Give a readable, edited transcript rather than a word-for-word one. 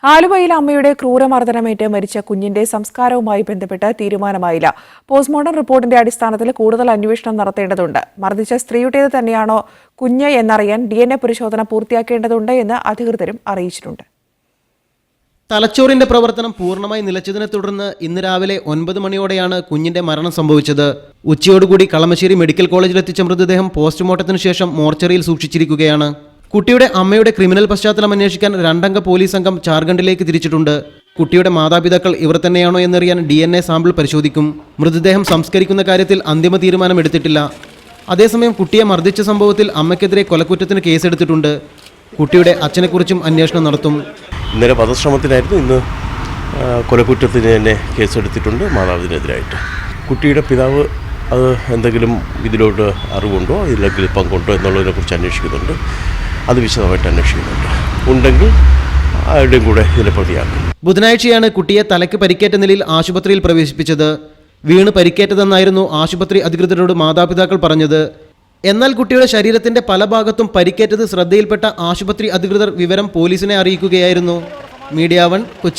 ആലുവയിൽ അമ്മയുടെ ക്രൂരമർദ്ദനമേറ്റ് മരിച്ച കുഞ്ഞിന്റെ സംസ്കാരവുമായി ബന്ധപ്പെട്ട് തീരുമാനമായില്ല. പോസ്റ്റ്മോർട്ടം റിപ്പോർട്ടിന്റെ അടിസ്ഥാനത്തിൽ കൂടുതൽ അന്വേഷണം നടത്തേണ്ടതുണ്ട്. മർദ്ദിച്ച സ്ത്രീയുടേത് തന്നെയാണോ കുഞ്ഞ് എന്നറിയാൻ DNA പരിശോധന പൂർത്തിയാക്കേണ്ടതുണ്ട് എന്ന് അധികൃതരും അറിയിച്ചിട്ടുണ്ട്. തലച്ചോറിന്റെ പ്രവർത്തനം പൂർണ്ണമായി നിലച്ചതിനെ തുടർന്ന് ഇന്ന് രാവിലെ 9 മണിയോടെയാണ് കുഞ്ഞിന്റെ മരണം സംഭവിച്ചത്. ഉച്ചയോടുകൂടി കളമശ്ശേരി മെഡിക്കൽ കോളേജിലെത്തിച്ച മൃതദേഹം പോസ്റ്റ്മോർട്ടത്തിന് ശേഷം മോർച്ചറിയിൽ സൂക്ഷിച്ചിരിക്കുകയാണ്. കുട്ടിയുടെ അമ്മയുടെ ക്രിമിനൽ പശ്ചാത്തലം അന്വേഷിക്കാൻ 2-അംഗ പോലീസ് സംഘം ജാർഖണ്ഡിലേക്ക് തിരിച്ചിട്ടുണ്ട്. കുട്ടിയുടെ മാതാപിതാക്കൾ ഇവർ തന്നെയാണോ എന്നറിയാൻ DNA സാമ്പിൾ പരിശോധിക്കും. മൃതദേഹം സംസ്കരിക്കുന്ന കാര്യത്തിൽ അന്തിമ തീരുമാനം എടുത്തിട്ടില്ല. അതേസമയം കുട്ടിയെ മർദ്ദിച്ച സംഭവത്തിൽ അമ്മയ്ക്കെതിരെ കൊലക്കുറ്റത്തിന് കേസെടുത്തിട്ടുണ്ട്. കുട്ടിയുടെ അച്ഛനെക്കുറിച്ചും അന്വേഷണം നടത്തും. ഇന്നലെ വധശ്രമത്തിനായിരുന്നു, ഇന്ന് കൊലക്കുറ്റത്തിന് തന്നെ കേസെടുത്തിട്ടുണ്ട് മാതാവിനെതിരായിട്ട്. കുട്ടിയുടെ പിതാവ് അത് എന്തെങ്കിലും ഇതിലോട്ട് അറിവുണ്ടോ ഇല്ലെങ്കിൽ പങ്കുണ്ടോ എന്നുള്ളതിനെക്കുറിച്ച് അന്വേഷിക്കുന്നുണ്ട്. അത് വിശദമായിട്ട് അന്വേഷിക്കുന്നുണ്ട്. ഉണ്ടെങ്കിൽ ആരുടെയും കൂടെ ഇതിനെ പ്രതിയാക്കും. ബുധനാഴ്ചയാണ് കുട്ടിയെ തലയ്ക്ക് പരിക്കേറ്റ നിലയിൽ ആശുപത്രിയിൽ പ്രവേശിപ്പിച്ചത്. വീണ് പരിക്കേറ്റതെന്നായിരുന്നു ആശുപത്രി അധികൃതരോട് മാതാപിതാക്കൾ പറഞ്ഞത്. എന്നാൽ കുട്ടിയുടെ ശരീരത്തിന്റെ പല ഭാഗത്തും പരിക്കേറ്റത് ശ്രദ്ധയിൽപ്പെട്ട ആശുപത്രി അധികൃതർ വിവരം പോലീസിനെ അറിയിക്കുകയായിരുന്നു. മീഡിയ 1 കൊച്ചി.